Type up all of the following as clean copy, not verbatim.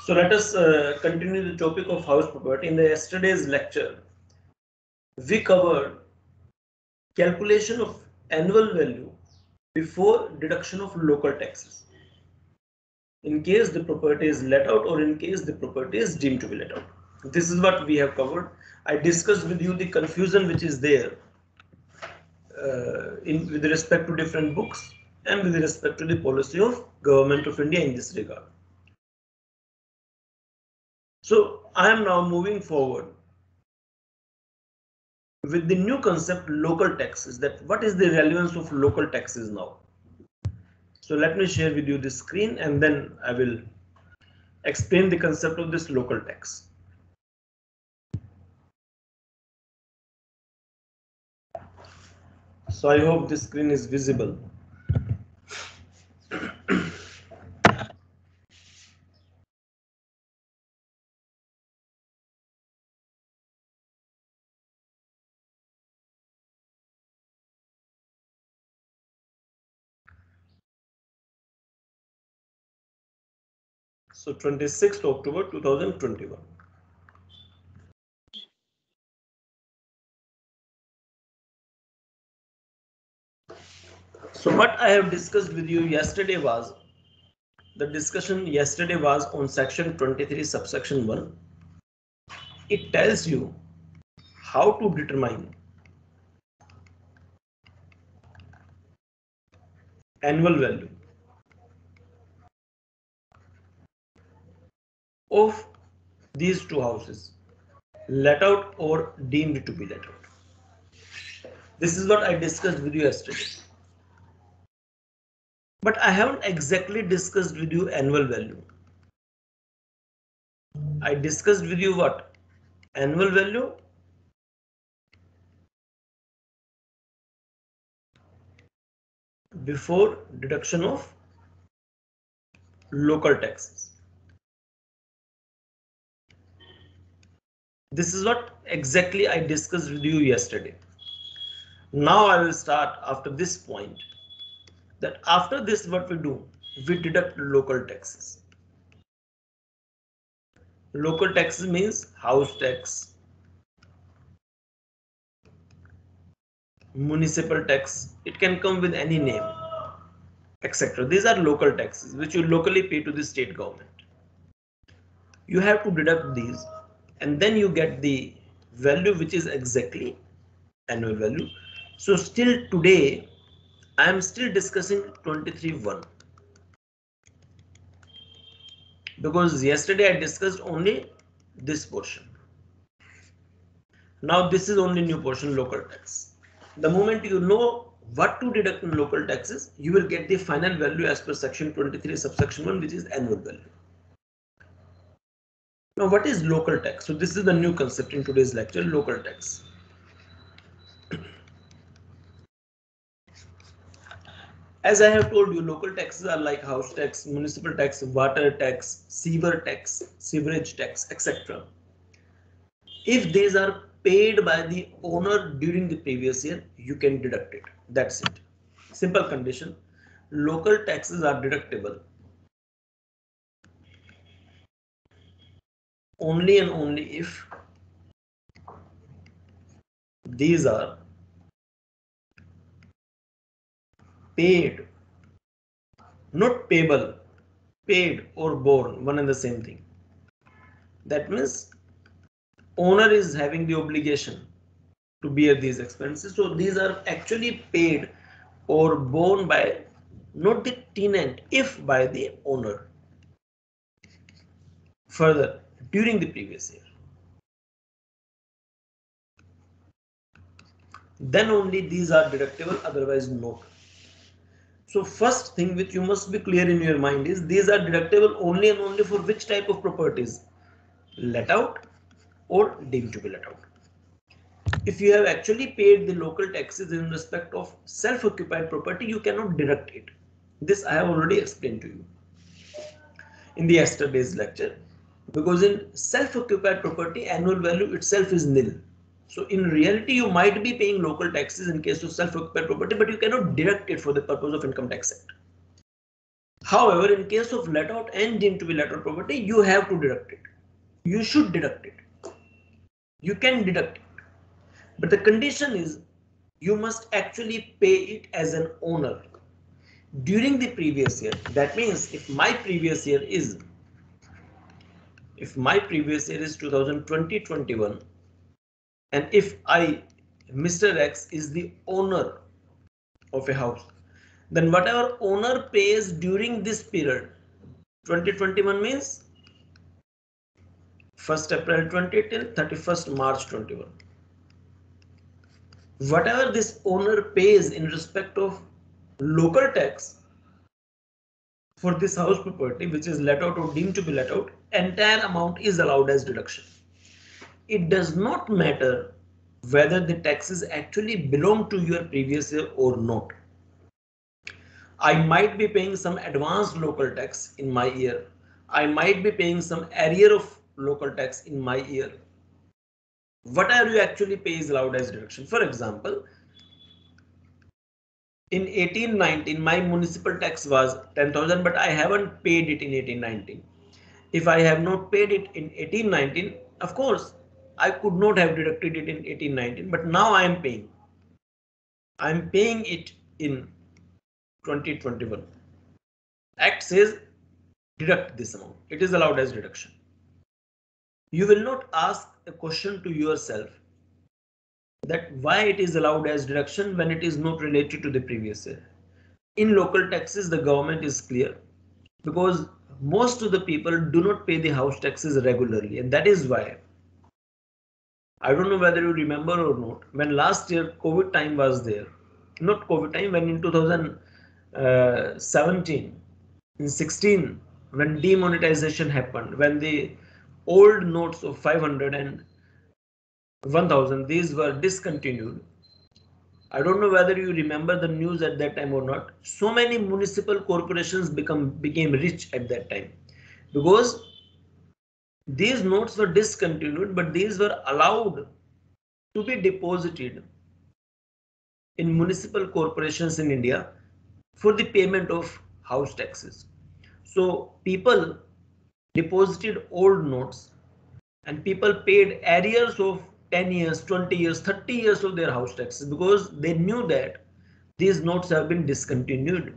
So let us continue the topic of house property. In the yesterday's lecture, we covered calculation of annual value before deduction of local taxes, in case the property is let out or in case the property is deemed to be let out. This is what we have covered. I discussed with you the confusion which is there with respect to different books and with respect to the policy of Government of India in this regard. So I am now moving forward with the new concept local taxes, that what is the relevance of local taxes now. So let me share with you the screen and then I will explain the concept of this local tax. So I hope this screen is visible. So 26th October 2021. So what I have discussed with you yesterday was, the discussion yesterday was on section 23 subsection 1. It tells you how to determine annual value of these two houses, let out or deemed to be let out. This is what I discussed with you yesterday. But I haven't exactly discussed with you annual value. I discussed with you what? Annual value before deduction of local taxes. This is what exactly I discussed with you yesterday. Now I will start after this point, that after this what we do, we deduct local taxes. Local taxes means house tax, municipal tax, it can come with any name, etc. These are local taxes which you locally pay to the state government. You have to deduct these and then you get the value which is exactly annual value. So still today I am still discussing 23(1) because yesterday I discussed only this portion. Now this is only new portion, local tax. The moment you know what to deduct in local taxes, you will get the final value as per section 23 subsection 1, which is annual value. Now what is local tax? So this is the new concept in today's lecture, local tax. As I have told you, local taxes are like house tax, municipal tax, water tax, sewerage tax, etc. If these are paid by the owner during the previous year, you can deduct it. That's it. Simple condition. Local taxes are deductible only and only if these are paid, not payable, paid or borne, one and the same thing. That means owner is having the obligation to bear these expenses. So these are actually paid or borne by not the tenant, if by the owner. Further, during the previous year, then only these are deductible, otherwise not. So first thing which you must be clear in your mind is these are deductible only and only for which type of properties? Let out or deemed to be let out. If you have actually paid the local taxes in respect of self-occupied property, you cannot deduct it. This I have already explained to you in the yesterday's lecture, because in self-occupied property, annual value itself is nil. So in reality, you might be paying local taxes in case of self-occupied property, but you cannot deduct it for the purpose of Income Tax Act. However, in case of let out and deemed to be let out property, you have to deduct it. You should deduct it. You can deduct it. But the condition is you must actually pay it as an owner during the previous year. That means if my previous year is 2020-21, and if Mr. X is the owner of a house, then whatever owner pays during this period, 2021 means 1st April 20 till 31st March 21. Whatever this owner pays in respect of local tax for this house property, which is let out or deemed to be let out, entire amount is allowed as deduction. It does not matter whether the taxes actually belong to your previous year or not. I might be paying some advanced local tax in my year. I might be paying some arrear of local tax in my year. Whatever you actually pay is allowed as deduction. For example, in 1819 my municipal tax was 10,000, but I haven't paid it in 1819. If I have not paid it in 1819, of course I could not have deducted it in 1819, but now I am paying. I am paying it in 2021. Act says deduct this amount. It is allowed as deduction. You will not ask a question to yourself that why it is allowed as deduction when it is not related to the previous year. In local taxes, the government is clear because most of the people do not pay the house taxes regularly, and that is why. I don't know whether you remember or not, when last year COVID time was there, not COVID time, when in 2017, in 16, when demonetization happened, when the old notes of 500 and 1000, these were discontinued. I don't know whether you remember the news at that time or not. So many municipal corporations became rich at that time because these notes were discontinued, but these were allowed to be deposited in municipal corporations in India for the payment of house taxes. So people deposited old notes and people paid arrears of 10 years, 20 years, 30 years of their house taxes because they knew that these notes have been discontinued.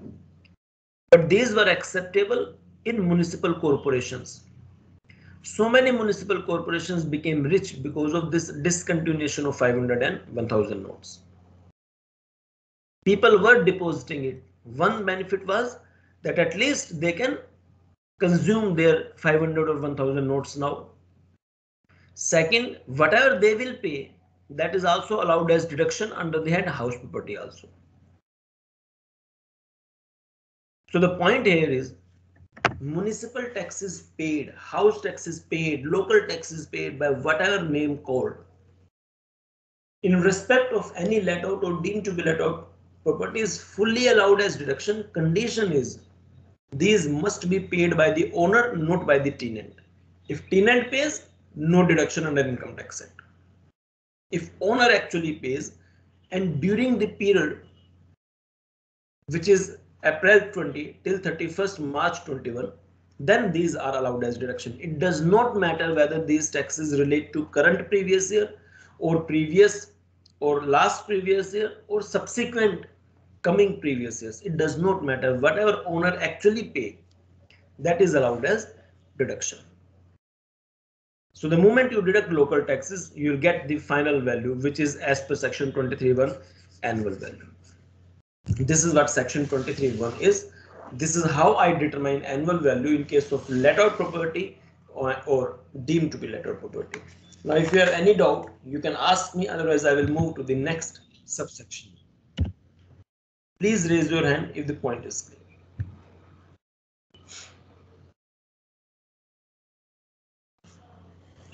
But these were acceptable in municipal corporations. So many municipal corporations became rich because of this discontinuation of 500 and 1000 notes. People were depositing it. One benefit was that at least they can consume their 500 or 1000 notes now. Second, whatever they will pay, that is also allowed as deduction under the head house property also. So the point here is municipal taxes paid, house taxes paid, local taxes paid by whatever name called. In respect of any let out or deemed to be let out property is fully allowed as deduction. Condition is these must be paid by the owner, not by the tenant. If tenant pays, no deduction under Income Tax Act. If owner actually pays and during the period which is April 20 till 31st March 21, then these are allowed as deduction. It does not matter whether these taxes relate to current previous year or previous or last previous year or subsequent coming previous years. It does not matter. Whatever owner actually pay, that is allowed as deduction. So the moment you deduct local taxes, you'll get the final value, which is as per section 23(1) annual value. This is what section 23(1) is. This is how I determine annual value in case of let out property or deemed to be let out property. Now, if you have any doubt, you can ask me. Otherwise, I will move to the next subsection. Please raise your hand if the point is clear.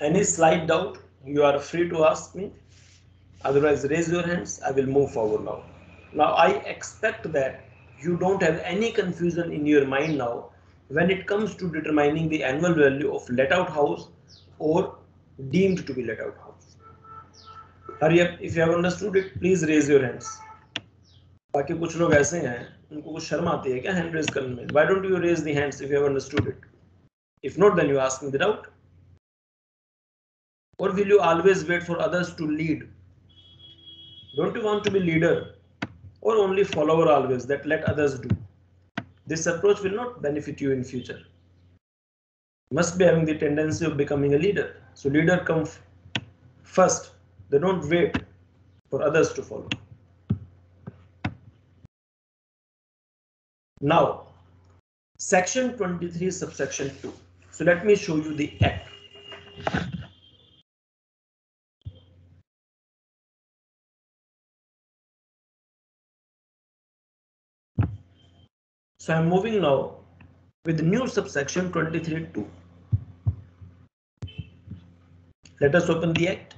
Any slight doubt, you are free to ask me. Otherwise, raise your hands. I will move forward now. Now, I expect that you don't have any confusion in your mind now when it comes to determining the annual value of let out house or deemed to be let out house. Hurry up. If you have understood it, please raise your hands. बाकी कुछ लोग ऐसे हैं उनको कुछ शर्म आती है क्या हैंड रेज करने में? Why don't you raise the hands if you have understood it? If not, then you ask me the doubt. Or will you always wait for others to lead? Don't you want to be leader or only follower always that let others do? This approach will not benefit you in future. Must be having the tendency of becoming a leader. So leader come first. They don't wait for others to follow. Now, section 23 subsection 2. So let me show you the act. So I'm moving now with the new subsection 23.2. Let us open the act.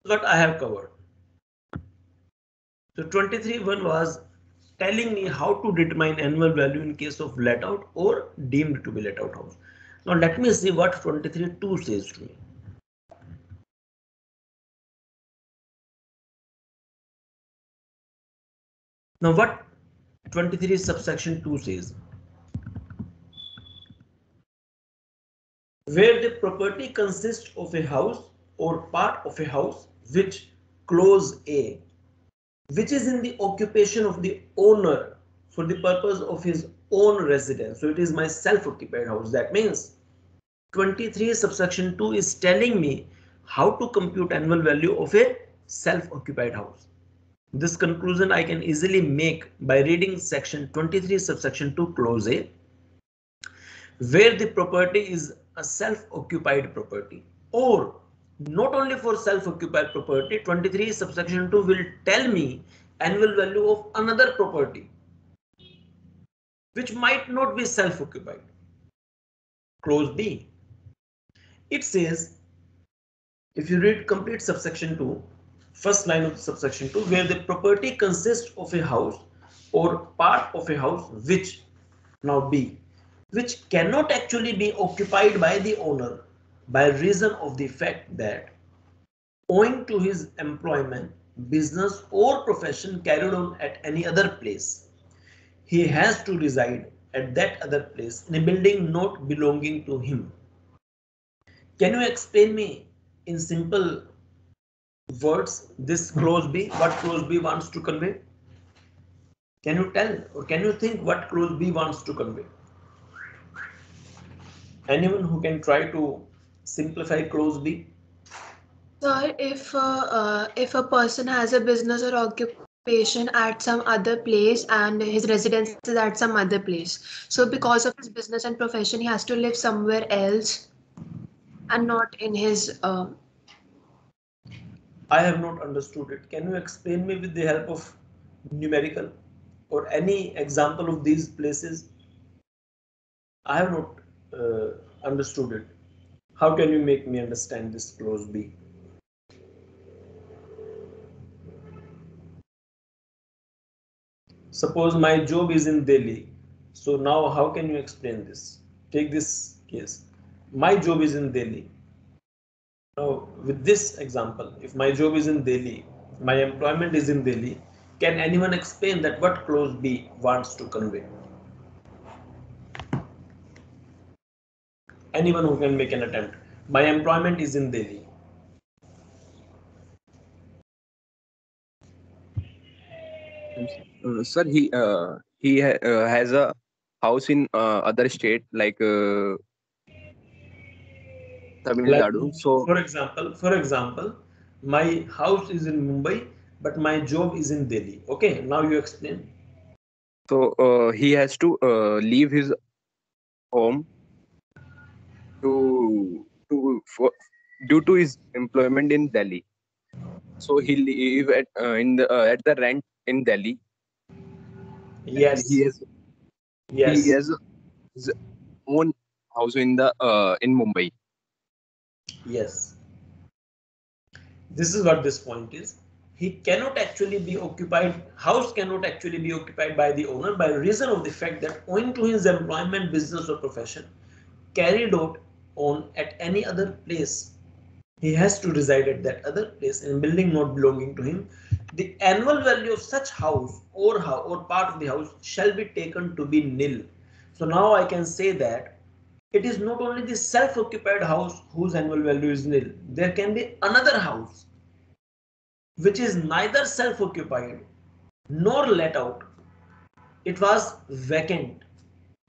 What I have covered. So 23.1 was telling me how to determine annual value in case of let out or deemed to be let out house. Now let me see what 23.2 says to me. Now what 23 subsection 2 says, where the property consists of a house or part of a house which clause A, which is in the occupation of the owner for the purpose of his own residence. So it is my self-occupied house. That means 23 subsection 2 is telling me how to compute annual value of a self-occupied house. This conclusion I can easily make by reading section 23 subsection 2 clause A, where the property is a self-occupied property, or not only for self-occupied property, 23 subsection 2 will tell me annual value of another property which might not be self-occupied. Clause B. It says, if you read complete subsection 2, first line of subsection 2, where the property consists of a house or part of a house which, now B, which cannot actually be occupied by the owner by reason of the fact that owing to his employment, business or profession carried on at any other place, he has to reside at that other place in a building not belonging to him. Can you explain me in simple words this clause B, what clause B wants to convey? Can you tell or can you think what clause B wants to convey? Anyone who can try to simplify clause B? Sir, if a person has a business or occupation at some other place and his residence is at some other place, so because of his business and profession, he has to live somewhere else and not in his. I have not understood it. Can you explain me with the help of numerical or any example of these places? I have not understood it. How can you make me understand this clause B? Suppose my job is in Delhi. So now how can you explain this? Take this case. My job is in Delhi. Now with this example, if my job is in Delhi, my employment is in Delhi, can anyone explain that what clause B wants to convey? Anyone who can make an attempt. My employment is in Delhi. Sir, has a house in other state like Tamil Like, Nadu. So for example, my house is in Mumbai, but my job is in Delhi. Okay, now you explain. So he has to leave his home to for, due to his employment in Delhi. So he live at the rent in Delhi, and Yes, he yes, has his own house in Mumbai. yes. This is what this point is. He cannot actually be occupied, house cannot actually be occupied by the owner by reason of the fact that owing to his employment, business or profession carried out on at any other place, he has to reside at that other place in a building not belonging to him. The annual value of such house or part of the house shall be taken to be nil. So now I can say that it is not only the self-occupied house whose annual value is nil. There can be another house which is neither self-occupied nor let out. It was vacant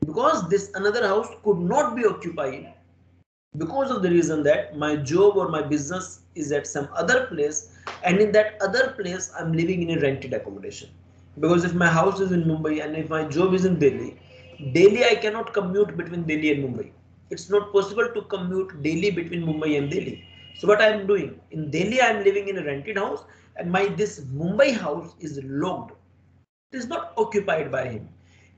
because this another house could not be occupied because of the reason that my job or my business is at some other place, and in that other place I'm living in a rented accommodation. Because if my house is in Mumbai and if my job is in Delhi, daily I cannot commute between Delhi and Mumbai. It's not possible to commute daily between Mumbai and Delhi. So what I am doing in Delhi, I am living in a rented house, and my this Mumbai house is locked. It is not occupied by him.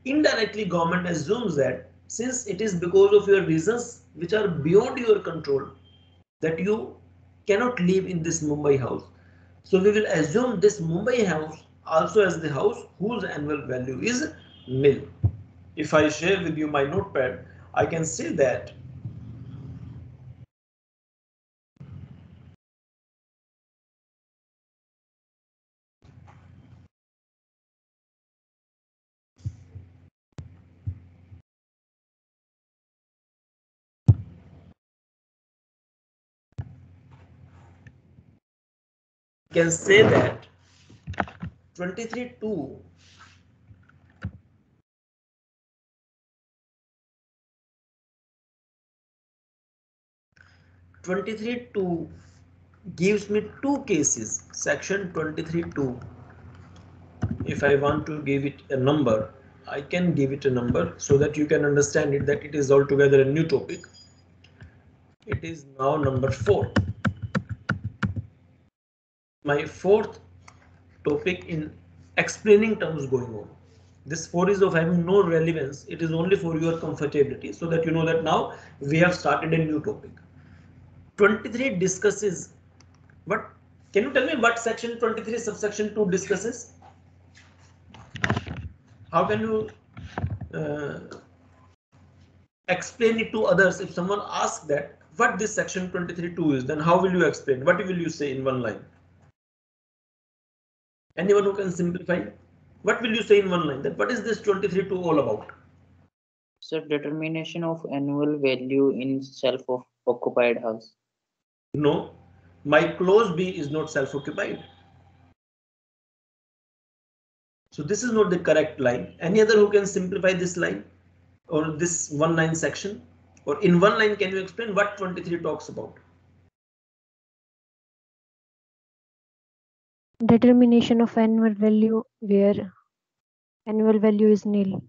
Indirectly, government assumes that since it is because of your reasons which are beyond your control that you cannot live in this Mumbai house. So we will assume this Mumbai house also as the house whose annual value is nil. If I share with you my notepad, I can say that can say that 23(2) 23(2) gives me two cases. Section 23(2). If I want to give it a number, I can give it a number so that you can understand it that it is altogether a new topic. It is now number 4. My fourth topic in explaining terms going on. This 4 is of having no relevance. It is only for your comfortability so that you know that now we have started a new topic. 23 discusses what? Can you tell me what section 23 subsection 2 discusses? How can you uh, explain it to others? If someone asks that what this section 23(2) is, then how will you explain? What will you say in one line? Anyone who can simplify? What will you say in one line? That what is this 23(2) all about? So determination of annual value in self-occupied house. No, my clause B is not self-occupied. So this is not the correct line. Any other who can simplify this line or this one line section? Or in one line, can you explain what 23 talks about? Determination of annual value where annual value is nil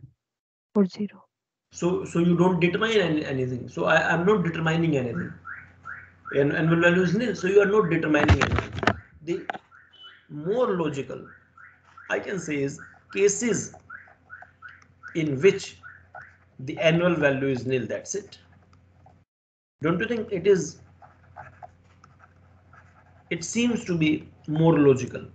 or zero. So you don't determine anything. So I'm not determining anything. And annual value is nil. So you are not determining anything. The more logical I can say is cases in which the annual value is nil. That's it. Don't you think it is? It seems to be more logical.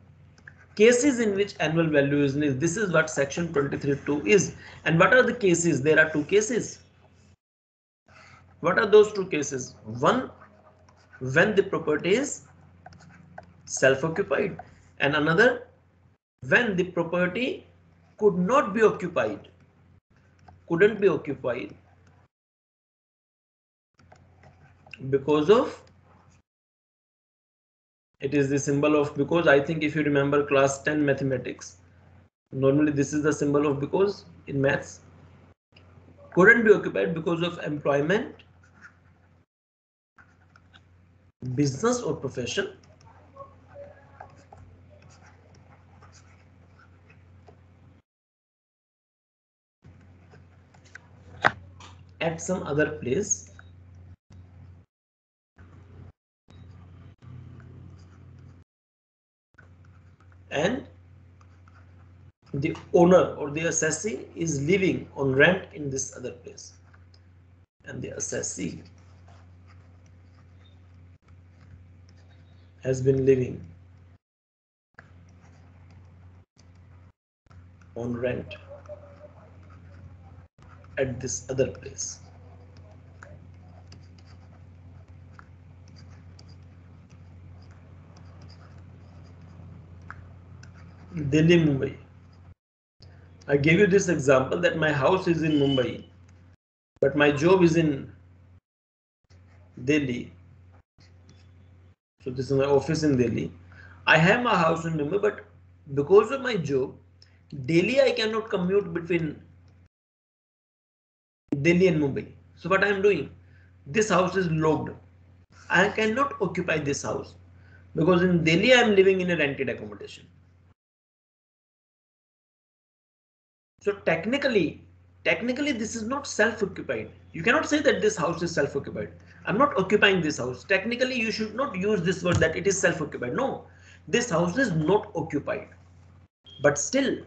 Cases in which annual value is nil. This is what section 23(2) is. And what are the cases? There are two cases. What are those two cases? One, when the property is self-occupied, and another, when the property could not be occupied, couldn't be occupied because of, it is the symbol of because. I think if you remember class 10 mathematics, normally this is the symbol of because in maths. Couldn't be occupied because of employment, business or profession, at some other place and the owner or the assessee is living on rent in this other place, and the assessee has been living on rent at this other place. Delhi, Mumbai. I gave you this example that my house is in Mumbai, but my job is in Delhi. So this is my office in Delhi. I have my house in Mumbai, but because of my job, daily I cannot commute between Delhi and Mumbai. So what I am doing? This house is locked. I cannot occupy this house because in Delhi I am living in a rented accommodation. So technically this is not self-occupied. You cannot say that this house is self-occupied. I'm not occupying this house. Technically you should not use this word that it is self-occupied. No, this house is not occupied. But still,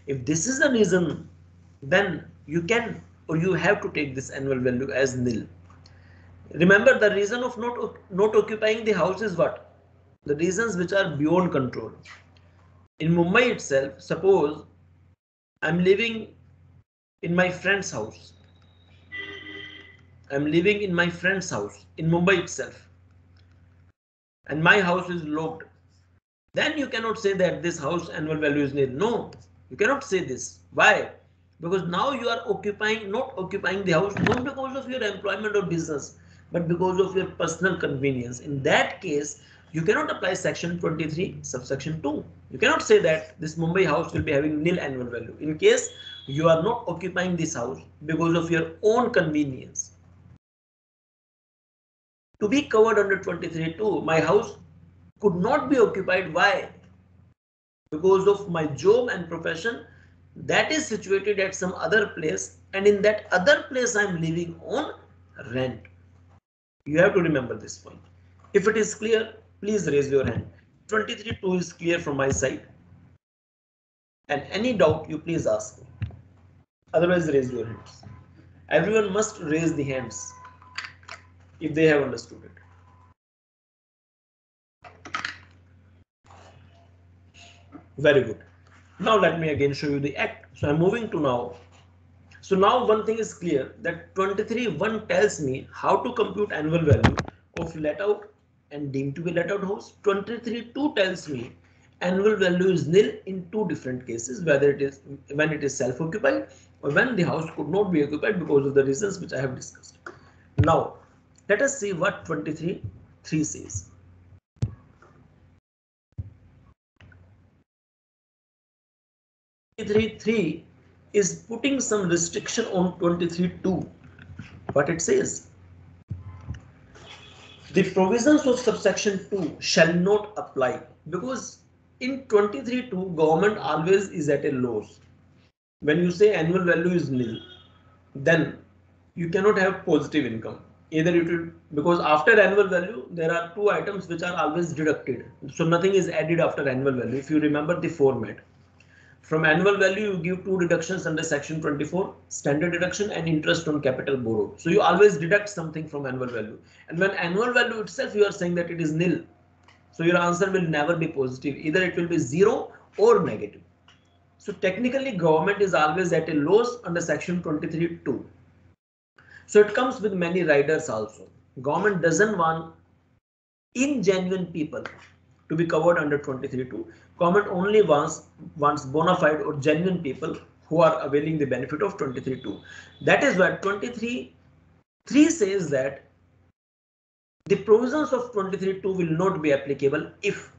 if this is the reason, then you can or you have to take this annual value as nil. Remember, the reason of not occupying the house is what? The reasons which are beyond control. In Mumbai itself, suppose I'm living in my friend's house. I'm living in my friend's house in Mumbai itself, and my house is locked. Then you cannot say that this house annual value is nil. No, you cannot say this. Why? Because now you are not occupying the house, not because of your employment or business, but because of your personal convenience. In that case, you cannot apply section 23 subsection 2. You cannot say that this Mumbai house will be having nil annual value in case you are not occupying this house because of your own convenience. To be covered under 23(2), my house could not be occupied. Why? Because of my job and profession that is situated at some other place, and in that other place I am living on rent. You have to remember this point. If it is clear, please raise your hand. 23(2) is clear from my side, and any doubt you please ask me. Otherwise raise your hands. Everyone must raise the hands if they have understood it. Very good. Now let me again show you the act. So I'm moving to now. So now one thing is clear that 23(1) tells me how to compute annual value of let out and deemed to be let out house. 23(2) tells me annual value is nil in two different cases, whether it is when it is self-occupied or when the house could not be occupied because of the reasons which I have discussed. Now let us see what 23(3) says. 23(3) is putting some restriction on 23(2). What it says? The provisions of subsection 2 shall not apply, because in 23(2) government always is at a loss. When you say annual value is nil, then you cannot have positive income. Either it will, because after annual value there are two items which are always deducted. So nothing is added after annual value. If you remember the format. From annual value, you give two deductions under section 24, standard deduction and interest on capital borrowed. So you always deduct something from annual value. And when annual value itself, you are saying that it is nil. So your answer will never be positive. Either it will be 0 or negative. So technically government is always at a loss under section 23(2). So it comes with many riders also. Government doesn't want ingenuine people to be covered under 23(2). Government only wants bona fide or genuine people who are availing the benefit of 23(2). That is why 23(3) says that the provisions of 23(2) will not be applicable if,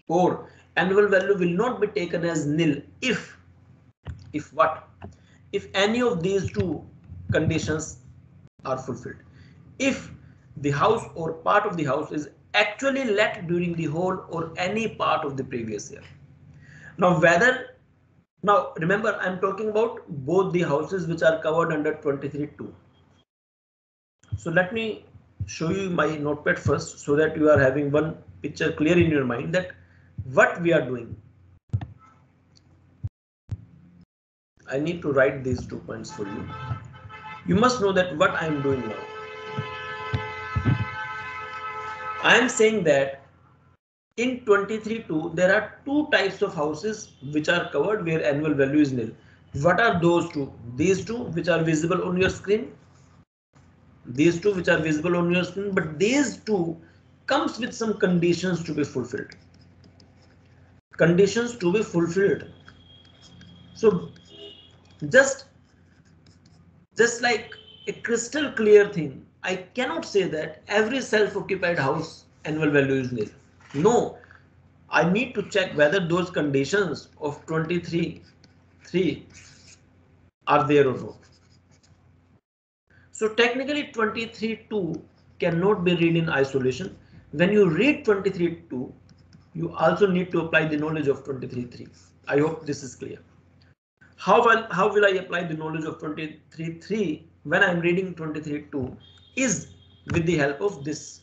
or annual value will not be taken as nil if what? If any of these two conditions are fulfilled. If the house or part of the house is actually let during the whole or any part of the previous year. Now remember I'm talking about both the houses which are covered under 23(2). So let me show you my notepad first so that you are having one picture clear in your mind that what we are doing. I need to write these 2 points for you. You must know that what I am doing now. I am saying that in 23.2 there are 2 types of houses which are covered where annual value is nil. What are those 2? These 2 which are visible on your screen. These 2 which are visible on your screen, but these 2 comes with some conditions to be fulfilled. Conditions to be fulfilled. So just like a crystal clear thing, I cannot say that every self-occupied house annual value is nil. No, I need to check whether those conditions of 23.3 are there or not. So technically 23.2 cannot be read in isolation. When you read 23.2, you also need to apply the knowledge of 23.3. I hope this is clear. How will I apply the knowledge of 23.3 when I am reading 23.2 is with the help of this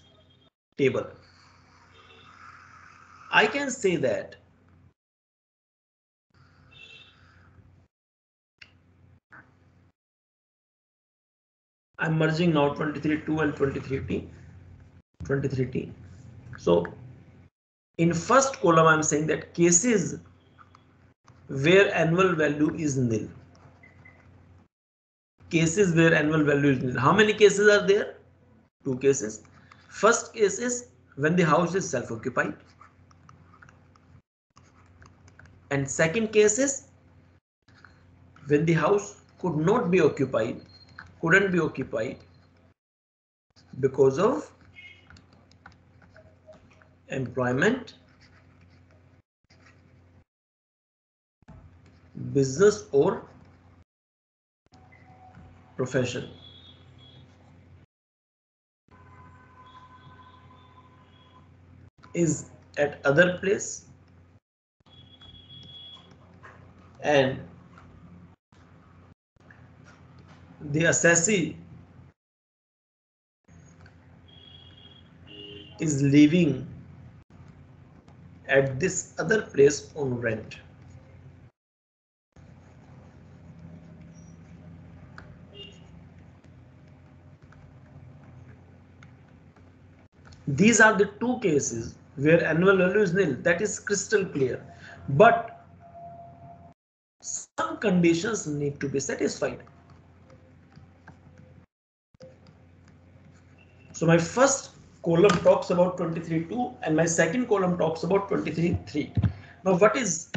table. I can say that I'm merging now 23.2 and 23.t. So in first column I'm saying that cases where annual value is nil. Cases where annual value is nil. How many cases are there? 2 cases. First case is when the house is self-occupied. And second case is when the house couldn't be occupied because of employment, business or profession. Is at other place and the assessee is living at this other place on rent. These are the 2 cases where annual value is nil. That is crystal clear. But some conditions need to be satisfied. So my first column talks about 23.2 and my second column talks about 23.3. Now what is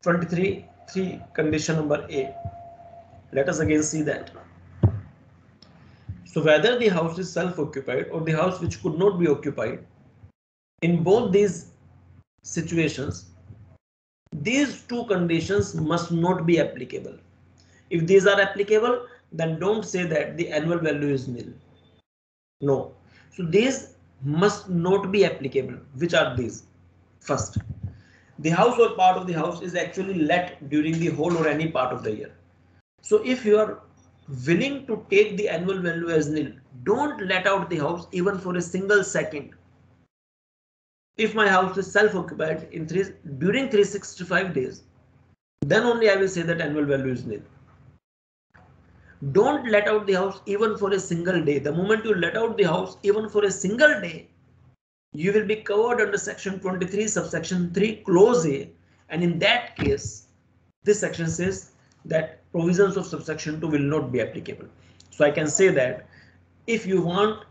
23.3 condition number A? Let us again see that. So whether the house is self-occupied or the house which could not be occupied, in both these situations, these 2 conditions must not be applicable. If these are applicable, then don't say that the annual value is nil. No. So these must not be applicable. Which are these? First, the house or part of the house is actually let during the whole or any part of the year. So if you are willing to take the annual value as nil, don't let out the house even for a single second. If my house is self-occupied during 365 days, then only I will say that annual value is nil. Don't let out the house even for a single day. The moment you let out the house even for a single day, you will be covered under section 23 subsection 3 clause A, and in that case this section says that provisions of subsection 2 will not be applicable. So I can say that if you want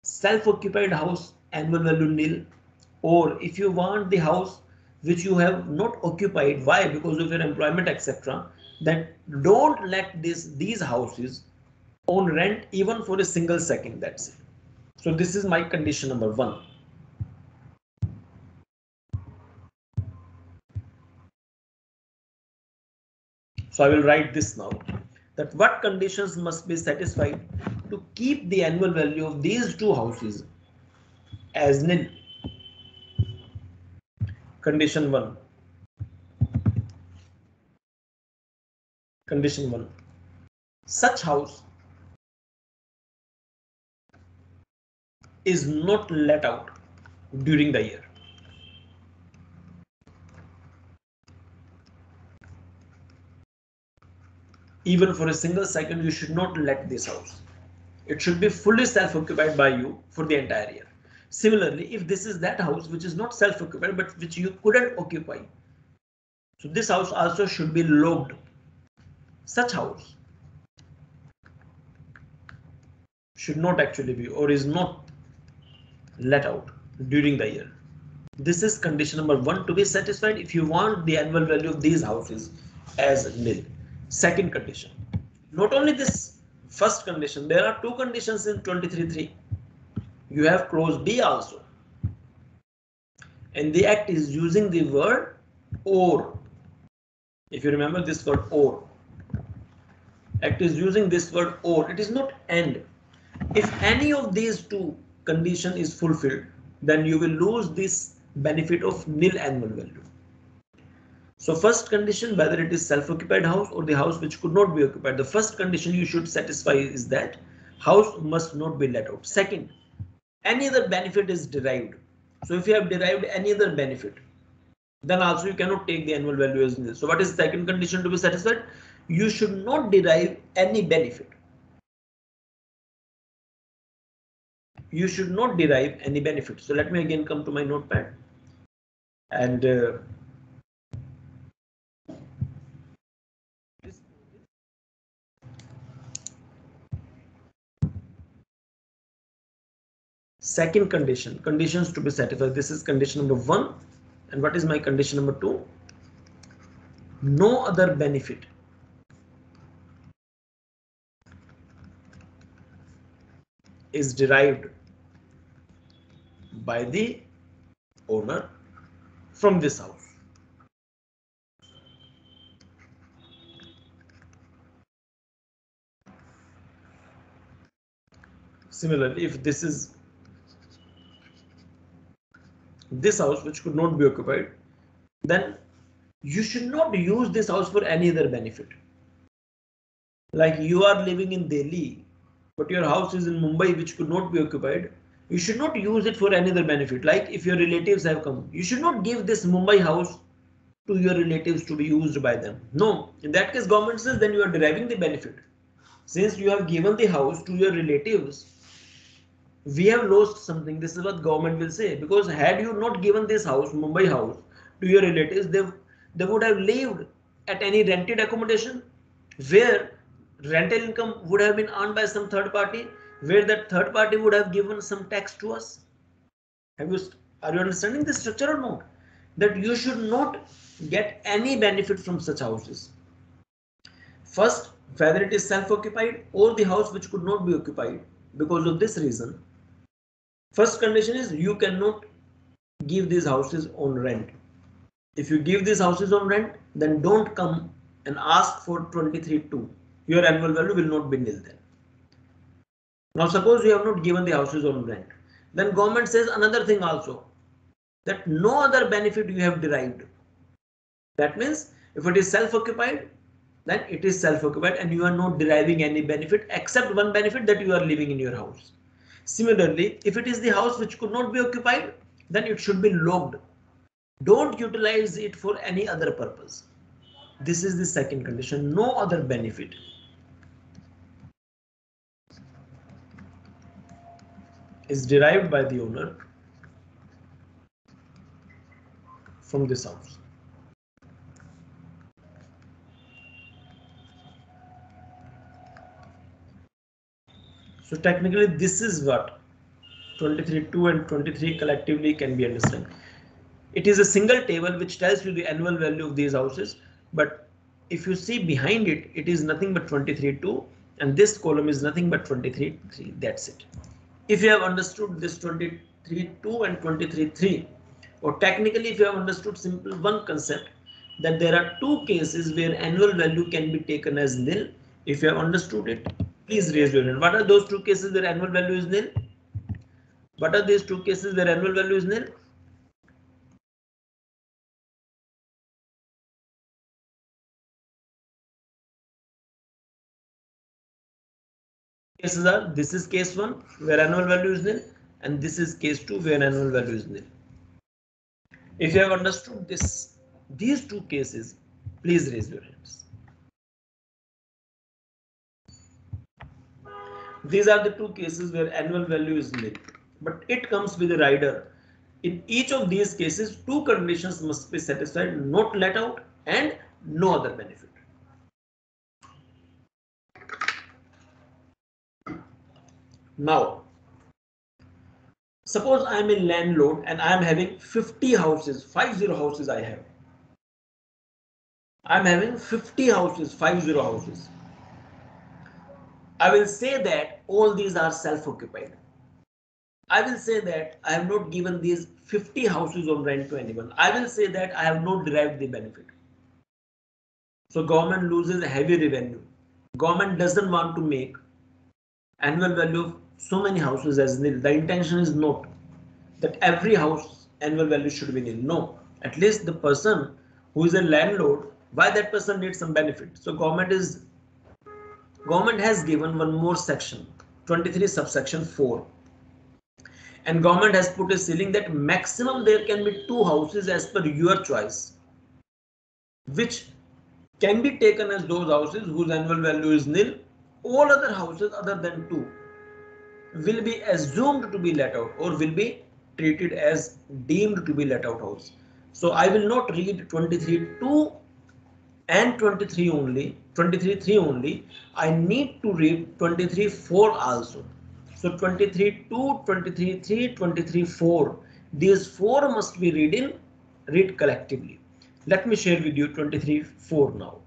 self-occupied house annual value nil, or if you want the house which you have not occupied, why? Because of your employment, etc., then don't let these houses on rent even for a single second. That's it. So this is my condition number 1. So I will write this now, that what conditions must be satisfied to keep the annual value of these 2 houses as nil. Condition 1. Condition 1. Such house is not let out during the year. Even for a single second, you should not let this house. It should be fully self-occupied by you for the entire year. Similarly, if this is that house which is not self-occupied but which you couldn't occupy, so this house also should be logged. Such house should not actually be or is not let out during the year. This is condition number 1 to be satisfied if you want the annual value of these houses as nil. Second condition, not only this first condition, there are two conditions in 23.3. You have clause B also, and the act is using the word or. If you remember this word or, act is using this word or, it is not and. If any of these two condition is fulfilled, then you will lose this benefit of nil annual value. So first condition, whether it is self-occupied house or the house which could not be occupied, the first condition you should satisfy is that house must not be let out. Second, any other benefit is derived. So if you have derived any other benefit, then also you cannot take the annual value as nil. So what is the second condition to be satisfied? You should not derive any benefit. You should not derive any benefit. So let me again come to my notepad and second condition, conditions to be satisfied. This is condition number 1. And what is my condition number 2? No other benefit is derived by the owner from this house. Similarly, if this is this house which could not be occupied, then you should not use this house for any other benefit. Like you are living in Delhi, but your house is in Mumbai which could not be occupied. You should not use it for any other benefit. Like if your relatives have come, you should not give this Mumbai house to your relatives to be used by them. No, in that case, government says then you are deriving the benefit. Since you have given the house to your relatives, we have lost something. This is what government will say, because had you not given this house, Mumbai house, to your relatives, they would have lived at any rented accommodation where rental income would have been earned by some third party, where that third party would have given some tax to us. Are you understanding the structure or not? That you should not get any benefit from such houses. First, whether it is self-occupied or the house which could not be occupied because of this reason. First condition is you cannot give these houses on rent. If you give these houses on rent, then don't come and ask for 23.2. Your annual value will not be nil then. Now suppose you have not given the houses on rent. Then government says another thing also, that no other benefit you have derived. That means if it is self-occupied, then it is self-occupied and you are not deriving any benefit except one benefit, that you are living in your house. Similarly, if it is the house which could not be occupied, then it should be logged. Don't utilize it for any other purpose. This is the second condition, no other benefit is derived by the owner from this house. So technically this is what 23.2 and 23 collectively can be understood. It is a single table which tells you the annual value of these houses, but if you see behind it, it is nothing but 23.2 and this column is nothing but 23.3. That's it. If you have understood this 23.2 and 23.3, or technically if you have understood simple one concept, that there are two cases where annual value can be taken as nil. If you have understood it, please raise your hand. What are those two cases where annual value is nil? What are these two cases where annual value is nil? Cases are, this is case 1 where annual value is nil, and this is case 2 where annual value is nil. If you have understood these two cases, please raise your hands. These are the two cases where annual value is nil, but it comes with a rider. In each of these cases, two conditions must be satisfied: not let out and no other benefit. Now, suppose I am a landlord and I am having 50 houses, 50 houses I have. I am having 50 houses, 50 houses. I will say that all these are self-occupied. I will say that I have not given these 50 houses on rent to anyone. I will say that I have not derived the benefit. So government loses heavy revenue. Government doesn't want to make annual value of so many houses as nil. The intention is not that every house annual value should be nil. No, at least the person who is a landlord, why that person needs some benefit. So government has given one more section, 23 subsection 4. And government has put a ceiling that maximum there can be 2 houses as per your choice, which can be taken as those houses whose annual value is nil. All other houses other than 2 will be assumed to be let out or will be treated as deemed to be let out house. So I will not read 23.2 and 23 only, 23.3 only. I need to read 23.4 also. So 23.2, 23.3, 23.4. These 4 must be read collectively. Let me share with you 23.4 now.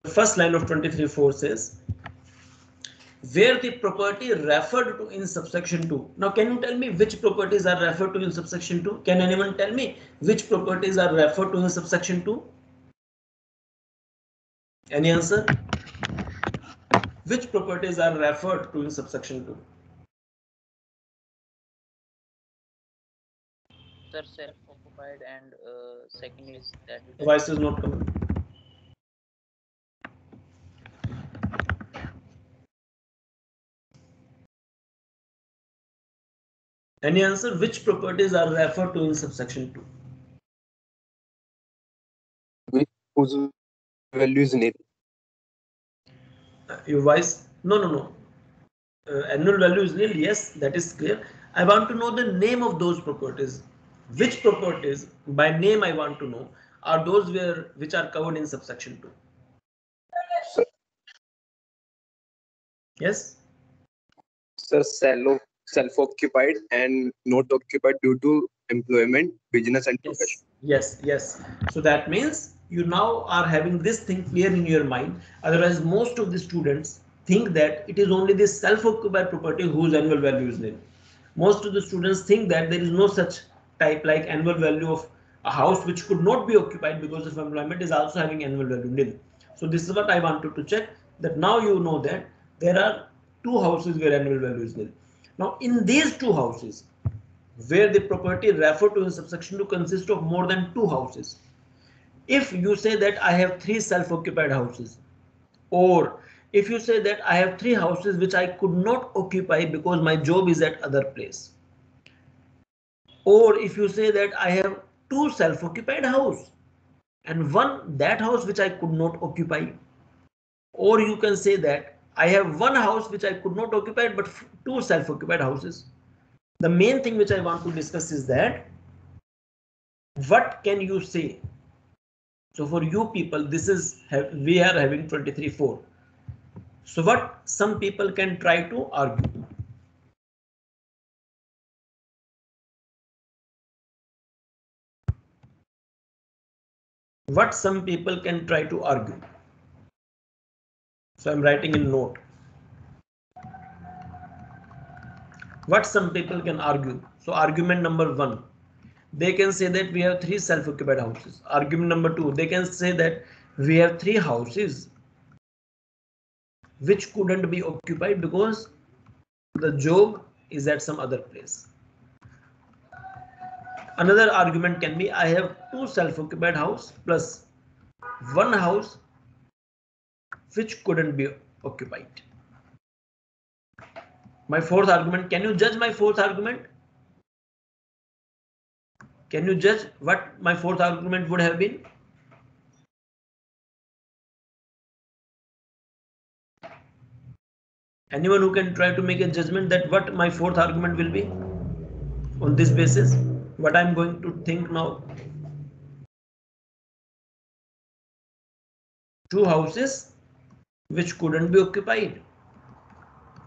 The first line of 23.4 says, where the property referred to in subsection 2. Now, can you tell me which properties are referred to in subsection 2? Can anyone tell me which properties are referred to in subsection 2? Any answer? Which properties are referred to in subsection 2? Sir, self-occupied, and second is that. Voice is not coming. Any answer? Which properties are referred to in subsection Which whose value is nil.2? Your voice? No. Annual value is nil. Yes, that is clear. I want to know the name of those properties. Which properties, by name I want to know, are those which are covered in subsection 2? Sir, Yes? sir, self-occupied and not occupied due to employment, business and profession. Yes. So that means you now are having this thing clear in your mind. Otherwise, most of the students think that it is only this self-occupied property whose annual value is nil. Most of the students think that there is no such type like annual value of a house which could not be occupied because of employment is also having annual value nil. So this is what I wanted to check, that now you know that there are 2 houses where annual value is nil. Now in these 2 houses, where the property referred to in subsection 2 consists of more than 2 houses. If you say that I have 3 self-occupied houses, or if you say that I have 3 houses which I could not occupy because my job is at other place, or if you say that I have 2 self-occupied house and one that house which I could not occupy, or you can say that I have 1 house which I could not occupy but 2 self-occupied houses. The main thing which I want to discuss is that what can you say? So for you people, this is we are having 23.4. So what some people can try to argue? What some people can try to argue? So I'm writing in note. What some people can argue? So argument number 1, they can say that we have 3 self-occupied houses. Argument number 2, they can say that we have 3 houses which couldn't be occupied because the job is at some other place. Another argument can be I have 2 self-occupied house plus one house which couldn't be occupied. My fourth argument, can you judge my fourth argument? Can you judge what my fourth argument would have been? Anyone who can try to make a judgment that what my fourth argument will be on this basis, what I'm going to think now. Two houses which couldn't be occupied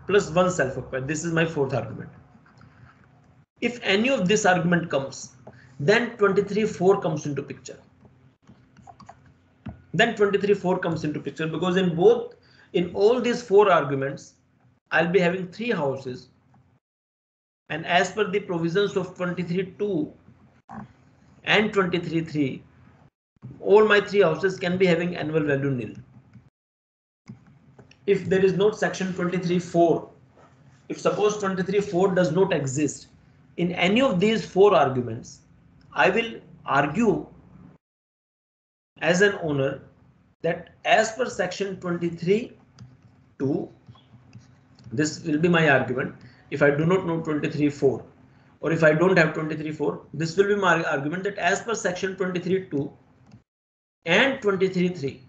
plus one self-occupied. This is my fourth argument. If any of this argument comes, then 23(4) comes into picture. Then 23(4) comes into picture because in all these four arguments, I'll be having three houses, and as per the provisions of 23(2) and 23(3), all my three houses can be having annual value nil. If there is not section 23(4), if suppose 23(4) does not exist in any of these four arguments, I will argue as an owner that as per section 23(2), this will be my argument. If I do not know 23(4), or if I don't have 23(4), this will be my argument that as per section 23(2) and 23(3),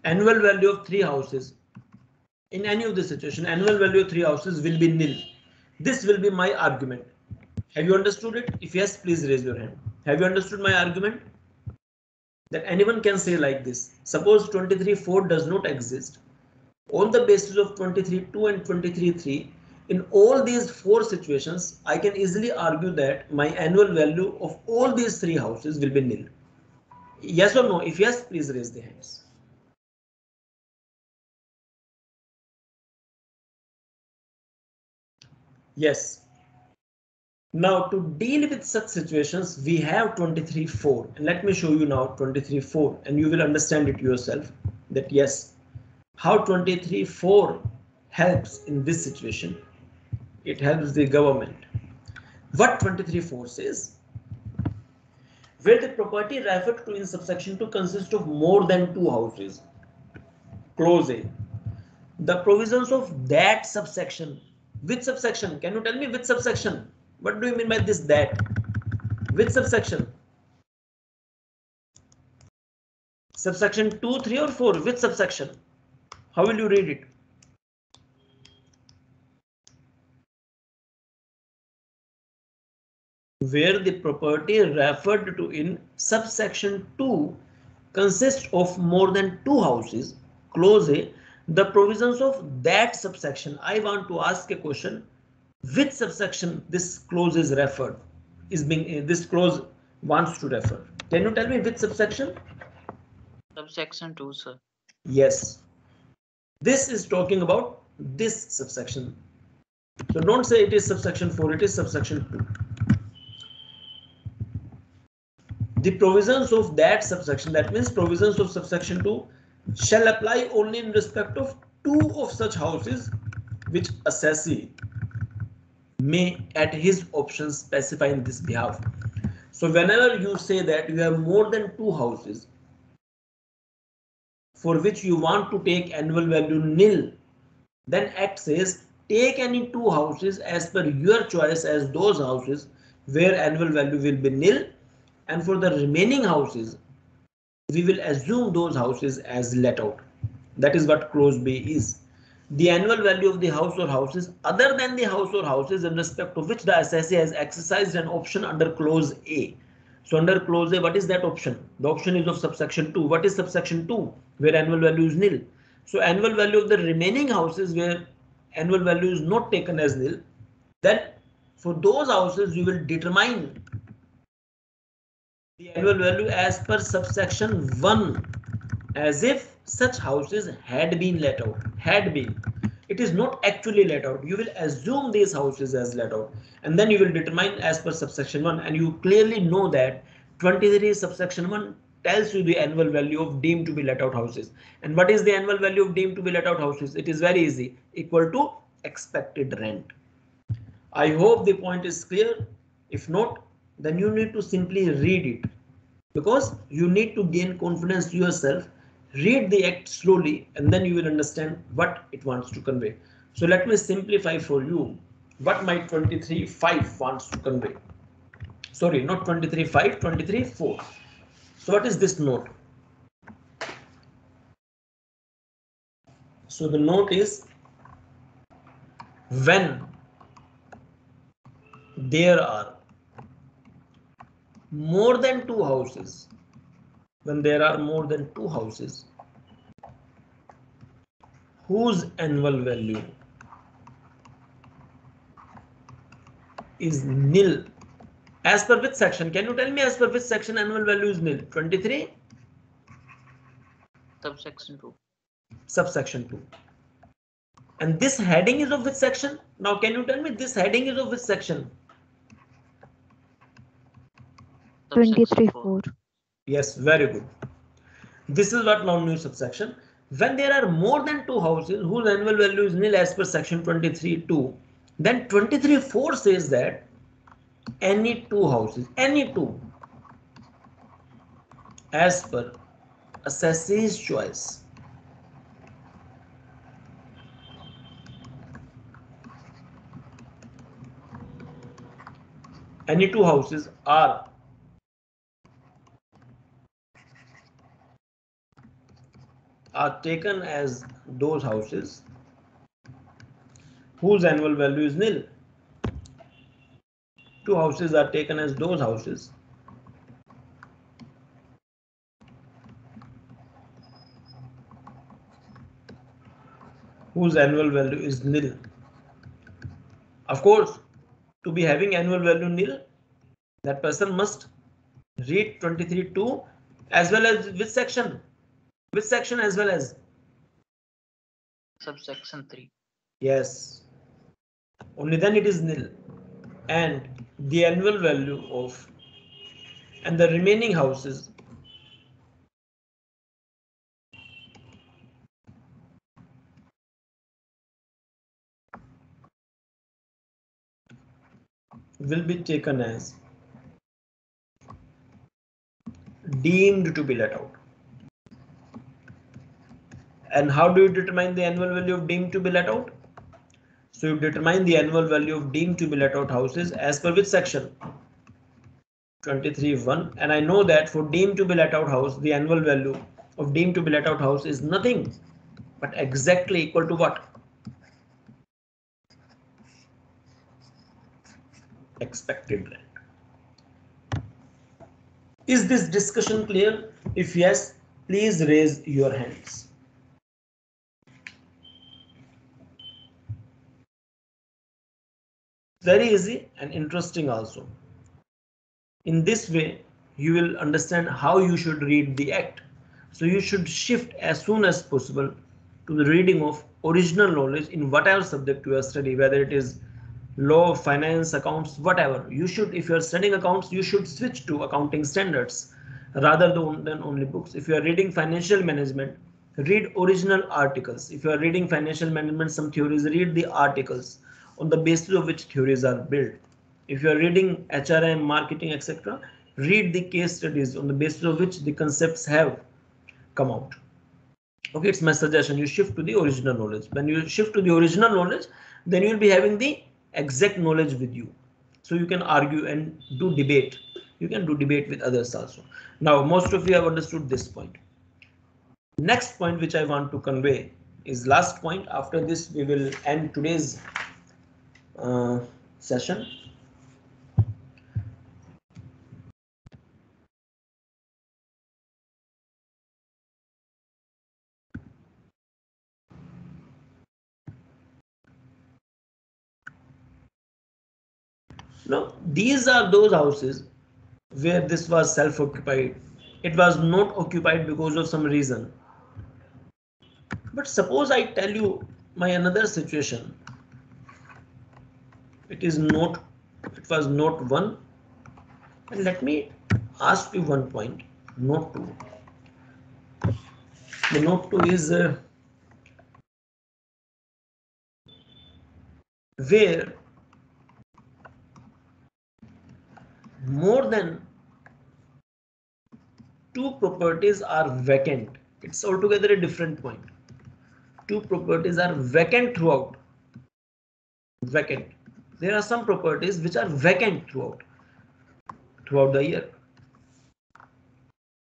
annual value of three houses in any of the situation, annual value of three houses will be nil. This will be my argument. Have you understood it? If yes, please raise your hand. Have you understood my argument? That anyone can say like this. Suppose 23(4) does not exist. On the basis of 23(2) and 23(3), in all these four situations, I can easily argue that my annual value of all these three houses will be nil. Yes or no? If yes, please raise the hands. Yes. Now to deal with such situations, we have 23(4), and let me show you now 23(4), and you will understand it yourself that yes, how 23(4) helps in this situation. It helps the government. What 23(4) says, where the property referred to in subsection 2 consists of more than two houses, clause A, the provisions of that subsection. Which subsection? Can you tell me which subsection? What do you mean by this that? Which subsection? Subsection 2, 3 or 4? Which subsection? How will you read it? Where the property referred to in subsection 2 consists of more than two houses, clause A, the provisions of that subsection. I want to ask a question. Which subsection this clause is referred? This clause wants to refer? Can you tell me which subsection? Subsection 2, sir. Yes. This is talking about this subsection. So don't say it is subsection 4, it is subsection 2. The provisions of that subsection, that means provisions of subsection 2, shall apply only in respect of two of such houses which assessee may at his option specify in this behalf. So whenever you say that you have more than two houses for which you want to take annual value nil, then Act says take any two houses as per your choice as those houses where annual value will be nil, and for the remaining houses we will assume those houses as let out. That is what clause B is. The annual value of the house or houses other than the house or houses in respect of which the assessee has exercised an option under clause A. So under clause A, what is that option? The option is of subsection 2. What is subsection 2? Where annual value is nil. So annual value of the remaining houses where annual value is not taken as nil, then for those houses you will determine the annual value as per subsection 1 as if such houses had been let out. Had been. It is not actually let out. You will assume these houses as let out and then you will determine as per subsection 1, and you clearly know that 23 subsection 1 tells you the annual value of deemed to be let out houses. And what is the annual value of deemed to be let out houses? It is very easy, equal to expected rent. I hope the point is clear. If not, then you need to simply read it. because you need to gain confidence to yourself. Read the act slowly and then you will understand what it wants to convey. So let me simplify for you what my 23.5 wants to convey. Sorry, not 23.5, 23.4. So what is this note? So the note is, when there are more than two houses, when there are more than two houses whose annual value is nil, as per which section? Can you tell me as per which section annual value is nil? 23? Subsection 2. Subsection 2. And this heading is of which section? Now can you tell me this heading is of which section? Subsection 23.4. Yes, very good. This is what now new subsection. When there are more than two houses whose annual value is nil as per section 23.2, then 23.4 says that any two houses, any two, as per assessee's choice, any two houses are taken as those houses whose annual value is nil. Two houses are taken as those houses whose annual value is nil. Of course, to be having annual value nil, that person must read 23.2 as well as which section? Which section as well as? Subsection 3. Yes. Only then it is nil. And the annual value of and the remaining houses will be taken as deemed to be let out. And how do you determine the annual value of deemed to be let out? So you determine the annual value of deemed to be let out houses as per which section? 23.1. And I know that for deemed to be let out house, the annual value of deemed to be let out house is nothing but exactly equal to what? Expected rent. Is this discussion clear? If yes, please raise your hands. Very easy and interesting also. In this way, you will understand how you should read the act. So you should shift as soon as possible to the reading of original knowledge in whatever subject you are studying, whether it is law, finance, accounts, whatever. You should, if you are studying accounts, you should switch to accounting standards rather than only books. If you are reading financial management, read original articles. If you are reading financial management, some theories, read the articles on the basis of which theories are built. If you are reading HRM, marketing, etc., read the case studies on the basis of which the concepts have come out. Okay, it's my suggestion. You shift to the original knowledge. When you shift to the original knowledge, then you will be having the exact knowledge with you. So you can argue and do debate. You can do debate with others also. Now, most of you have understood this point. Next point which I want to convey is last point. After this, we will end today's session. Now, these are those houses where this was self-occupied. It was not occupied because of some reason. But suppose I tell you my another situation. It was note 1. And let me ask you one point. Note 2. The note 2 is where more than two properties are vacant, it's altogether a different point. Two properties are vacant throughout. Vacant. There are some properties which are vacant throughout the year.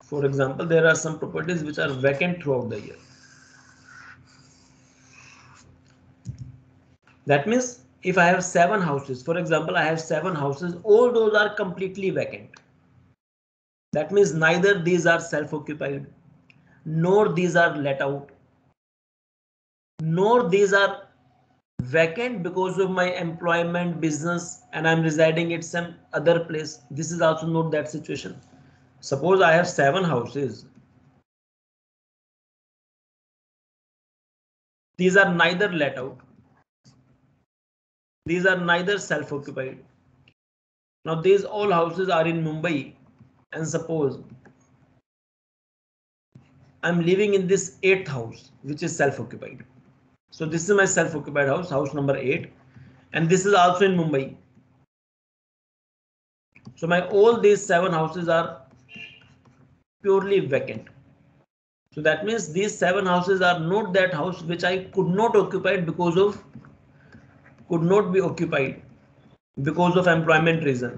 For example, there are some properties which are vacant throughout the year. That means if I have 7 houses, for example, I have 7 houses, all those are completely vacant. That means neither these are self-occupied, nor these are let out, nor these are vacant because of my employment, business, and I'm residing at some other place. This is also not that situation. Suppose I have 7 houses. These are neither let out. These are neither self-occupied. Now these all houses are in Mumbai, and suppose I'm living in this 8th house, which is self-occupied. So this is my self-occupied house, house number 8, and this is also in Mumbai. So my all these 7 houses are purely vacant. So that means these 7 houses are not that house which I could not occupy because of employment reason.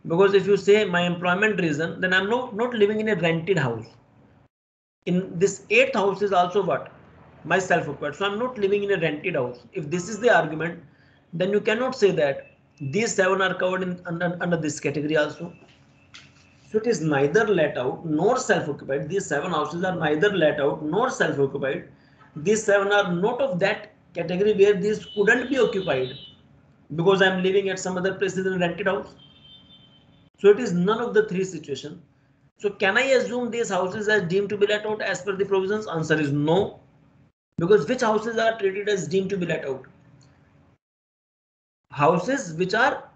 Because if you say my employment reason, then I'm not living in a rented house. In this 8th house is also what? My self-occupied. So I'm not living in a rented house. If this is the argument, then you cannot say that these 7 are covered under this category also. So it is neither let out nor self-occupied. These 7 houses are neither let out nor self-occupied. These 7 are not of that category where these couldn't be occupied because I'm living at some other places in a rented house. So it is none of the 3 situations. So can I assume these houses as deemed to be let out as per the provisions? Answer is no. Because which houses are treated as deemed to be let out? Houses which are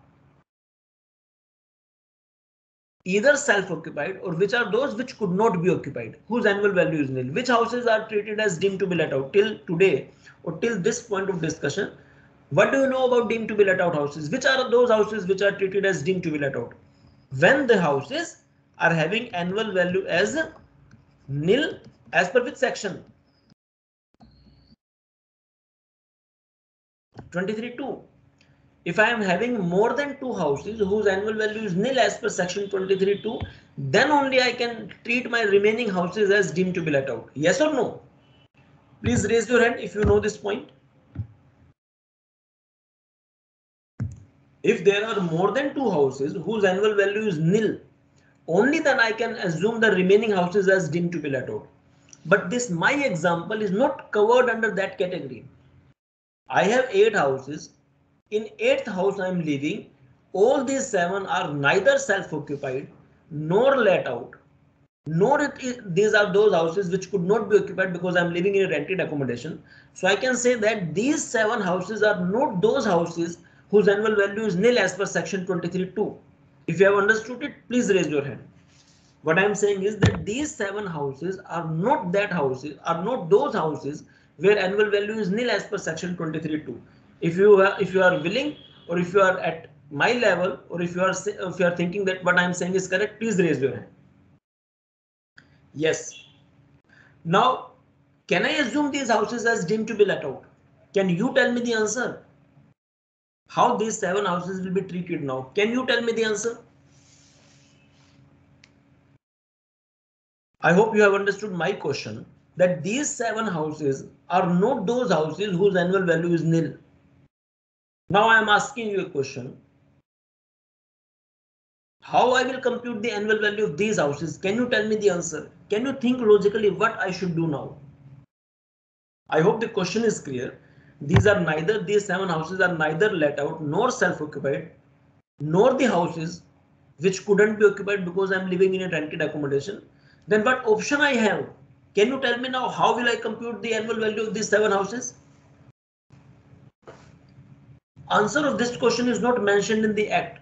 either self-occupied or which are those which could not be occupied, whose annual value is nil. Which houses are treated as deemed to be let out till today or till this point of discussion? What do you know about deemed to be let out houses? Which are those houses which are treated as deemed to be let out? When the houses are having annual value as nil, as per which section? 23(2). If I am having more than 2 houses whose annual value is nil as per section 23(2), then only I can treat my remaining houses as deemed to be let out. Yes or no? Please raise your hand if you know this point. If there are more than 2 houses whose annual value is nil, only then I can assume the remaining houses as deemed to be let out. But this my example is not covered under that category. I have 8 houses. In 8th house I am living. All these 7 are neither self-occupied nor let out, nor these are those houses which could not be occupied because I am living in a rented accommodation. So I can say that these 7 houses are not those houses whose annual value is nil as per section 23(2). If you have understood it, please raise your hand. What I am saying is that these 7 houses are not those houses where annual value is nil as per section 23(2). If you are willing, or if you are at my level, or if you are thinking that what I am saying is correct, please raise your hand. Yes. Now, can I assume these houses as deemed to be let out? Can you tell me the answer? How these 7 houses will be treated now? Can you tell me the answer? I hope you have understood my question, that these 7 houses are not those houses whose annual value is nil. Now I am asking you a question. How I will compute the annual value of these houses? Can you tell me the answer? Can you think logically what I should do now? I hope the question is clear. These 7 houses are neither let out nor self-occupied, nor the houses which couldn't be occupied because I'm living in a rented accommodation. Then what option I have? Can you tell me now how will I compute the annual value of these 7 houses? Answer of this question is not mentioned in the Act.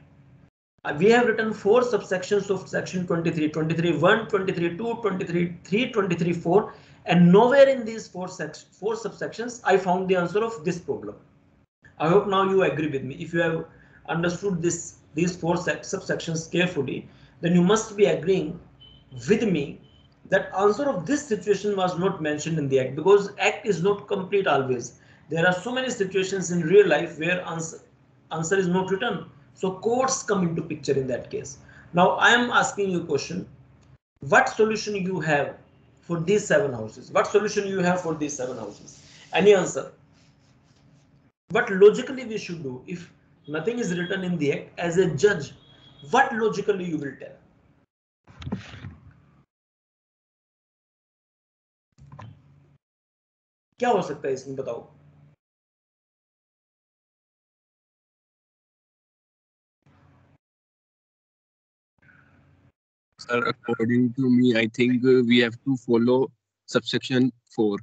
We have written 4 subsections of section 23, 23(1), 23(2), 23(3), 23(4), and nowhere in these 4 subsections I found the answer of this problem. I hope now you agree with me. If you have understood these 4 subsections carefully, then you must be agreeing with me that answer of this situation was not mentioned in the act, because act is not complete always. There are so many situations in real life where answer is not written. So courts come into picture in that case. Now I am asking you a question. What solution you have for these 7 houses? What solution you have for these 7 houses? Any answer? What logically we should do if nothing is written in the act as a judge? What logically you will tell? क्या हो सकता है इसमें बताओ? Sir, according to me, I think we have to follow subsection 4.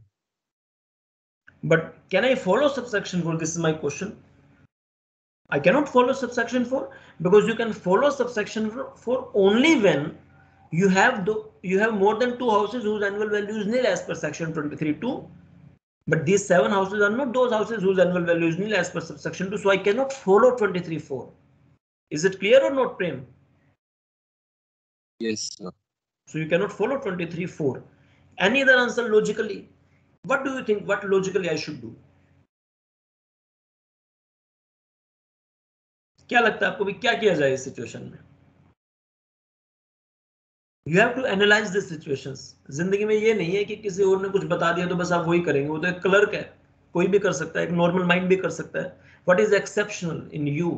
But can I follow subsection 4? This is my question. I cannot follow subsection 4 because you can follow subsection 4 only when you have more than 2 houses whose annual value is nil as per section 23(2). But these 7 houses are not those houses whose annual value is nil as per subsection 2. So I cannot follow 23(4). Is it clear or not, Prem? Yes, sir. So you cannot follow 23(4). Any other answer logically? What do you think? What logically I should do? क्या लगता है आपको भी क्या किया जाए इस situation में? You have to analyze the situations. जिंदगी में ये नहीं है कि किसी और ने कुछ बता दिया तो बस आप वही करेंगे. वो तो एक क्लर्क है, कोई भी कर सकता है, एक नॉर्मल माइंड भी कर सकता है. What is exceptional in you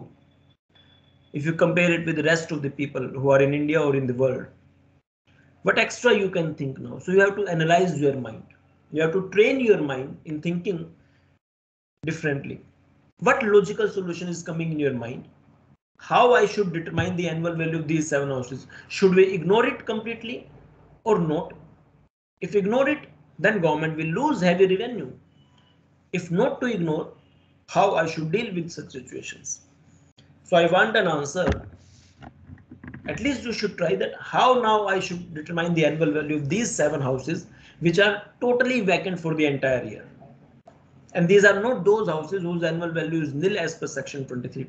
if you compare it with the rest of the people who are in India or in the world? What extra you can think now? So you have to analyze your mind. You have to train your mind in thinking differently. What logical solution is coming in your mind? How I should determine the annual value of these 7 houses? Should we ignore it completely or not? If ignore it, then government will lose heavy revenue. If not to ignore, how I should deal with such situations? So I want an answer. At least you should try that. How now I should determine the annual value of these 7 houses which are totally vacant for the entire year. And these are not those houses whose annual value is nil as per section 23(2).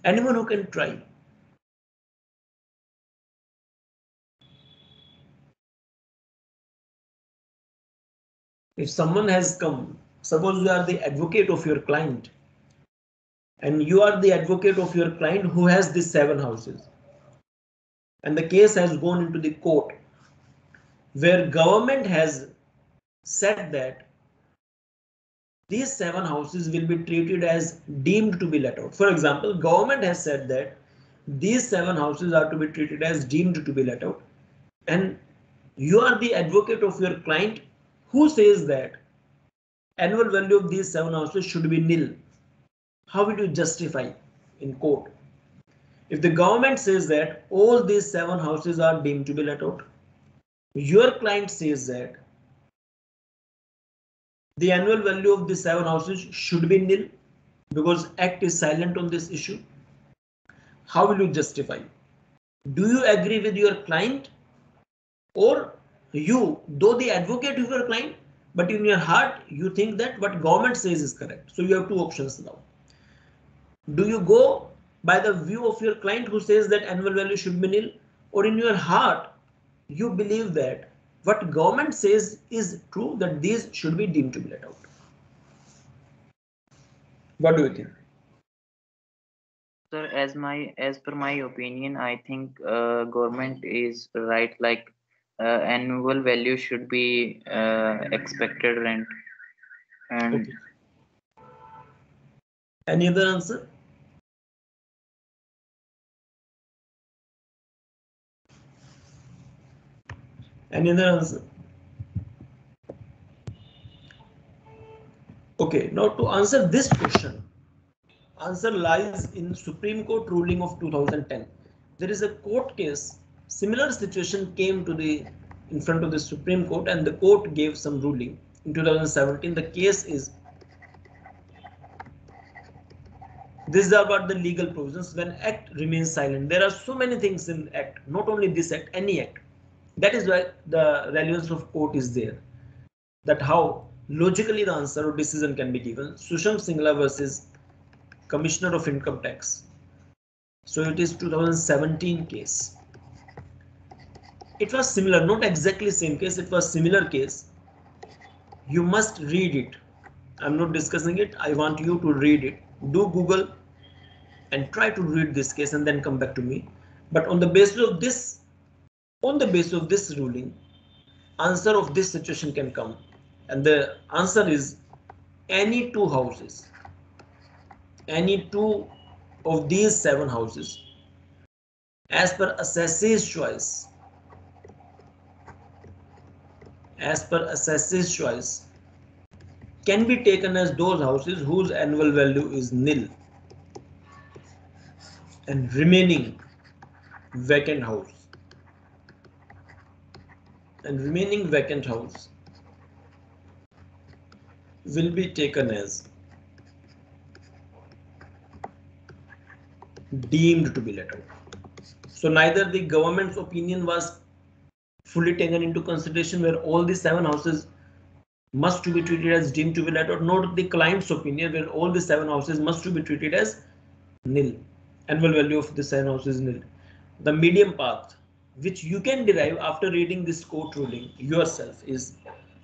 Anyone who can try? If someone has come, suppose you are the advocate of your client, and you are the advocate of your client who has these 7 houses, and the case has gone into the court, where government has said that these 7 houses will be treated as deemed to be let out. For example, government has said that these 7 houses are to be treated as deemed to be let out, and you are the advocate of your client who says that annual value of these 7 houses should be nil. How will you justify in court? If the government says that all these 7 houses are deemed to be let out, your client says that the annual value of the 7 houses should be nil because Act is silent on this issue. How will you justify? Do you agree with your client, or you, though the advocate of your client, but in your heart you think that what government says is correct? So you have 2 options now. Do you go by the view of your client who says that annual value should be nil, or in your heart you believe that what government says is true, that these should be deemed to be let out? What do you think? Sir, as per my opinion, I think government is right. Like annual value should be expected rent. And okay. Any other answer? Any other answer? Okay, now to answer this question, answer lies in Supreme Court ruling of 2010. There is a court case, similar situation came to in front of the Supreme Court, and the court gave some ruling in 2017. The case is, this is about the legal provisions when Act remains silent. There are so many things in Act, not only this Act, any Act. That is why the relevance of court is there. That how logically the answer or decision can be given. Sushant Singla versus Commissioner of Income Tax. So it is 2017 case. It was similar, not exactly same case, it was similar case. You must read it. I'm not discussing it. I want you to read it. Do Google and try to read this case and then come back to me. But on the basis of this ruling, answer of this situation can come. And the answer is any two houses, any two of these 7 houses, as per assessor's choice, can be taken as those houses whose annual value is nil and remaining vacant house will be taken as deemed to be let out. So neither the government's opinion was fully taken into consideration, where all the 7 houses must to be treated as deemed to be let out, nor the client's opinion, where all the 7 houses must to be treated as nil. Annual value of the 7 houses is nil. The medium path, which you can derive after reading this court ruling yourself, is,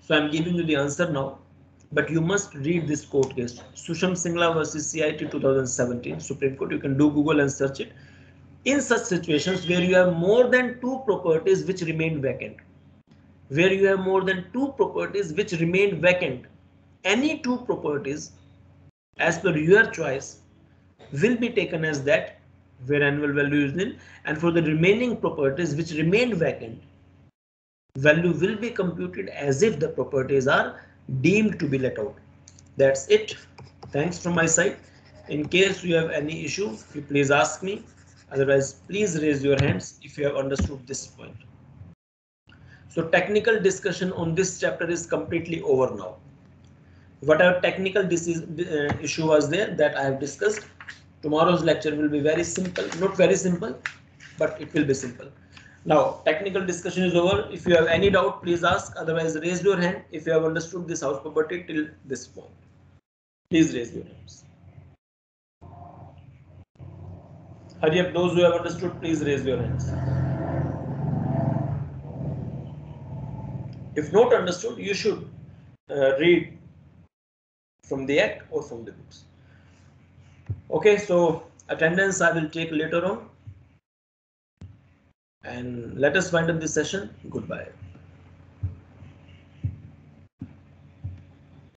so I'm giving you the answer now, but you must read this court case, Susham Singla versus CIT 2017 Supreme Court. You can do Google and search it. In such situations where you have more than 2 properties which remain vacant, any 2 properties as per your choice will be taken as that where annual value is nil, and for the remaining properties which remain vacant, value will be computed as if the properties are deemed to be let out. That's it. Thanks from my side. In case you have any issue, you please ask me. Otherwise, please raise your hands if you have understood this point. So technical discussion on this chapter is completely over now. Whatever technical issue was there, that I have discussed. Tomorrow's lecture will be very simple, not very simple, but it will be simple. Now, technical discussion is over. If you have any doubt, please ask. Otherwise, raise your hand if you have understood this house property till this point. Please raise your hands. Hurry up, those who have understood, please raise your hands. If not understood, you should read from the act or from the books. Okay, so attendance I will take later on. And let us wind up this session. Goodbye.